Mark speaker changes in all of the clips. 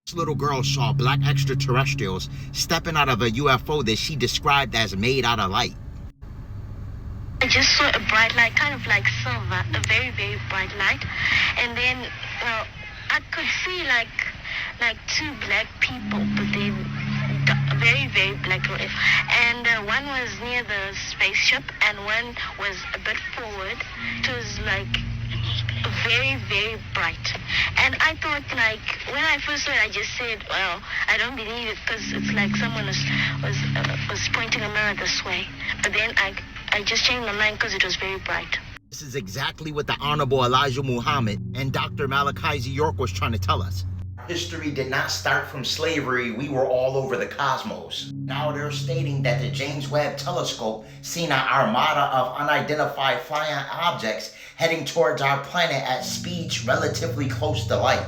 Speaker 1: This little girl saw black extraterrestrials stepping out of a UFO that she described as made out of light.
Speaker 2: I just saw a bright light, kind of like silver, a very, very bright light. And then, well, I could see like two black people, but then very, very black. And one was near the spaceship and one was a bit forward. It was like very, very bright. And I thought, like, when I first saw it, I just said, well, I don't believe it because it's like someone was pointing a mirror this way. But then I just changed my mind because it was very bright.
Speaker 1: This is exactly what the Honorable Elijah Muhammad and Dr. Malachi Z. York was trying to tell us. History did not start from slavery. We were all over the cosmos. Now they're stating that the James Webb Telescope seen an armada of unidentified flying objects heading towards our planet at speeds relatively close to light.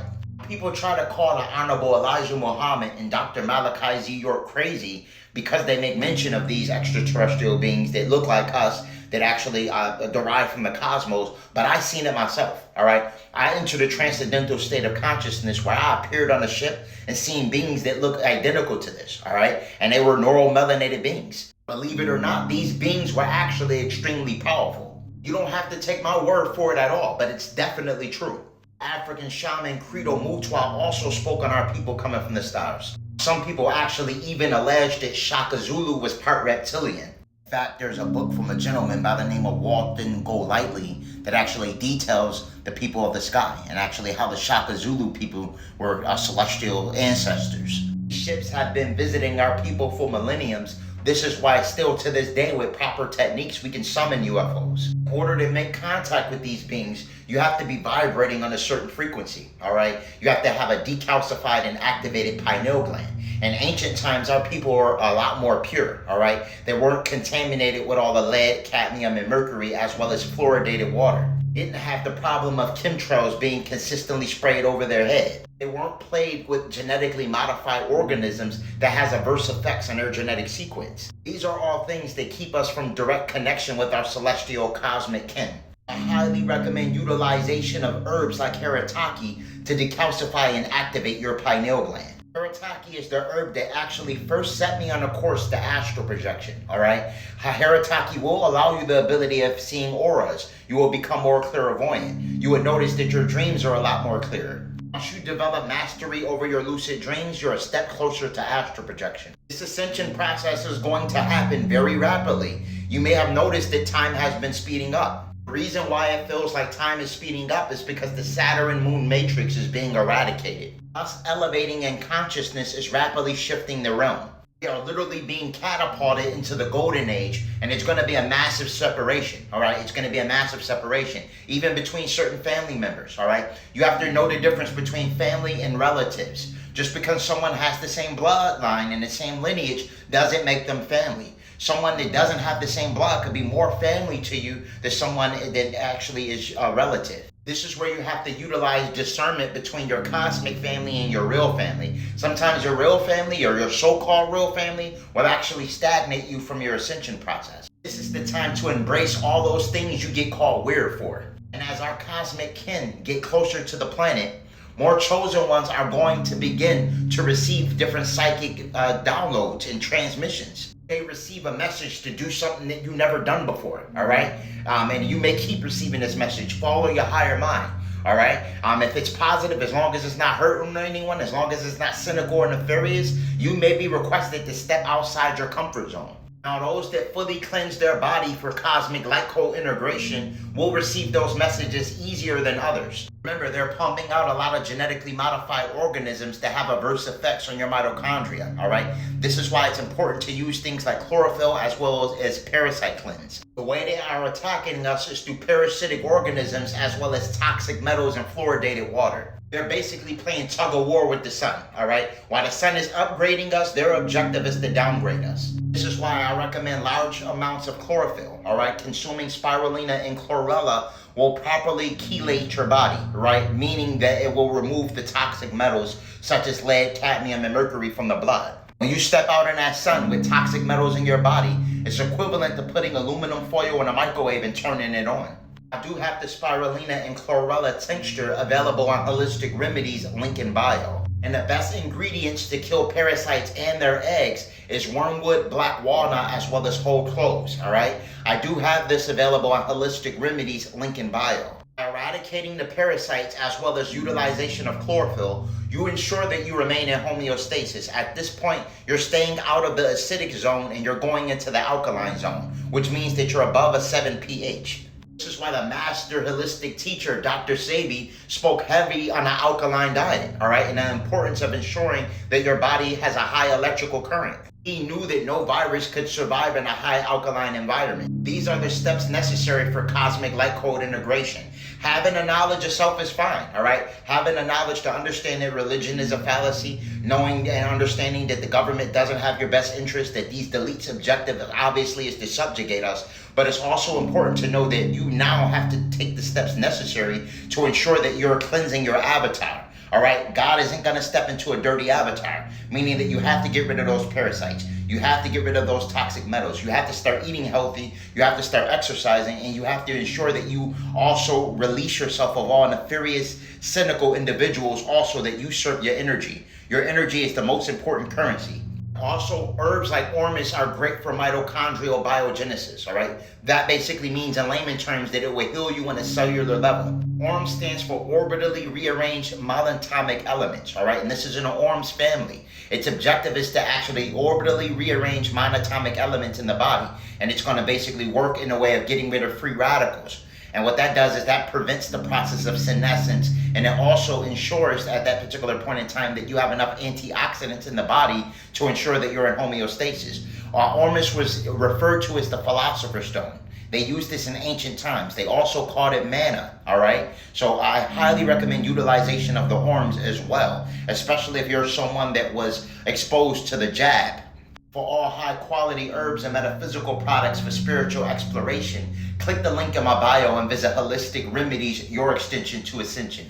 Speaker 1: People try to call the Honorable Elijah Muhammad and Dr. Malachi Z. York crazy because they make mention of these extraterrestrial beings that look like us, that actually derive from the cosmos, but I seen it myself, all right? I entered a transcendental state of consciousness where I appeared on a ship and seen beings that look identical to this, all right? And they were neuromelanated beings. Believe it or not, these beings were actually extremely powerful. You don't have to take my word for it at all, but it's definitely true. African shaman Credo Mutwa also spoke on our people coming from the stars. Some people actually even alleged that Shaka Zulu was part reptilian. In fact, there's a book from a gentleman by the name of Walton Golightly that actually details the people of the sky and actually how the Shaka Zulu people were our celestial ancestors. Ships have been visiting our people for millenniums. This is why still to this day with proper techniques we can summon UFOs. In order to make contact with these beings, you have to be vibrating on a certain frequency, all right? You have to have a decalcified and activated pineal gland. In ancient times, our people were a lot more pure, all right? They weren't contaminated with all the lead, cadmium, and mercury, as well as fluoridated water. Didn't have the problem of chemtrails being consistently sprayed over their head. They weren't plagued with genetically modified organisms that has adverse effects on their genetic sequence. These are all things that keep us from direct connection with our celestial cosmic kin. I highly recommend utilization of herbs like Haritaki to decalcify and activate your pineal gland. Haritaki is the herb that actually first set me on a course to astral projection, all right? Haritaki will allow you the ability of seeing auras. You will become more clairvoyant. You will notice that your dreams are a lot more clear. Once you develop mastery over your lucid dreams, you're a step closer to astral projection. This ascension process is going to happen very rapidly. You may have noticed that time has been speeding up. The reason why it feels like time is speeding up is because the Saturn moon matrix is being eradicated. Us elevating in consciousness is rapidly shifting the realm. We are literally being catapulted into the golden age, and it's going to be a massive separation, all right? It's going to be a massive separation, even between certain family members, all right? You have to know the difference between family and relatives. Just because someone has the same bloodline and the same lineage doesn't make them family. Someone that doesn't have the same blood could be more family to you than someone that actually is a relative. This is where you have to utilize discernment between your cosmic family and your real family. Sometimes your real family or your so-called real family will actually stagnate you from your ascension process. This is the time to embrace all those things you get called weird for. And as our cosmic kin get closer to the planet, more chosen ones are going to begin to receive different psychic downloads and transmissions. They receive a message to do something that you've never done before, all right? And you may keep receiving this message. Follow your higher mind, all right? If it's positive, as long as it's not hurting anyone, as long as it's not cynical or nefarious, you may be requested to step outside your comfort zone. Now, those that fully cleanse their body for cosmic light code integration will receive those messages easier than others. Remember, they're pumping out a lot of genetically modified organisms that have adverse effects on your mitochondria, all right? This is why it's important to use things like chlorophyll as well as parasite cleanse. The way they are attacking us is through parasitic organisms as well as toxic metals and fluoridated water. They're basically playing tug of war with the sun, all right? While the sun is upgrading us, their objective is to downgrade us. This is why I recommend large amounts of chlorophyll, all right? Consuming spirulina and chlorella will properly chelate your body, right? Meaning that it will remove the toxic metals such as lead, cadmium, and mercury from the blood. When you step out in that sun with toxic metals in your body, it's equivalent to putting aluminum foil in a microwave and turning it on. I do have the spirulina and chlorella tincture available on Holistic Remedies link in bio. And the best ingredients to kill parasites and their eggs is wormwood, black walnut, as well as whole cloves, all right? I do have this available on Holistic Remedies, link in bio. By eradicating the parasites as well as utilization of chlorophyll, you ensure that you remain in homeostasis. At this point, you're staying out of the acidic zone and you're going into the alkaline zone, which means that you're above a 7 pH. This is why the master holistic teacher, Dr. Sebi, spoke heavy on an alkaline diet, all right, and the importance of ensuring that your body has a high electrical current. He knew that no virus could survive in a high alkaline environment. These are the steps necessary for cosmic light code integration. Having a knowledge of self is fine, all right? Having a knowledge to understand that religion is a fallacy, knowing and understanding that the government doesn't have your best interest, that these elites' objective obviously is to subjugate us, but it's also important to know that you now have to take the steps necessary to ensure that you're cleansing your avatar. All right, God isn't going to step into a dirty avatar, meaning that you have to get rid of those parasites. You have to get rid of those toxic metals. You have to start eating healthy. You have to start exercising, and you have to ensure that you also release yourself of all nefarious, cynical individuals also that usurp your energy. Your energy is the most important currency. Also, herbs like ormus are great for mitochondrial biogenesis, all right? That basically means in layman terms that it will heal you on a cellular level. ORM stands for orbitally rearranged monoatomic elements, all right? And this is in the ORMS family. Its objective is to actually orbitally rearrange monoatomic elements in the body, and it's going to basically work in a way of getting rid of free radicals. And what that does is that prevents the process of senescence, and it also ensures at that particular point in time that you have enough antioxidants in the body to ensure that you're in homeostasis. Ormus was referred to as the philosopher's stone. They used this in ancient times. They also called it manna, all right? So I highly recommend utilization of the orms as well, especially if you're someone that was exposed to the jab. For all high-quality herbs and metaphysical products for spiritual exploration, click the link in my bio and visit Holistic Remedies, your extension to ascension.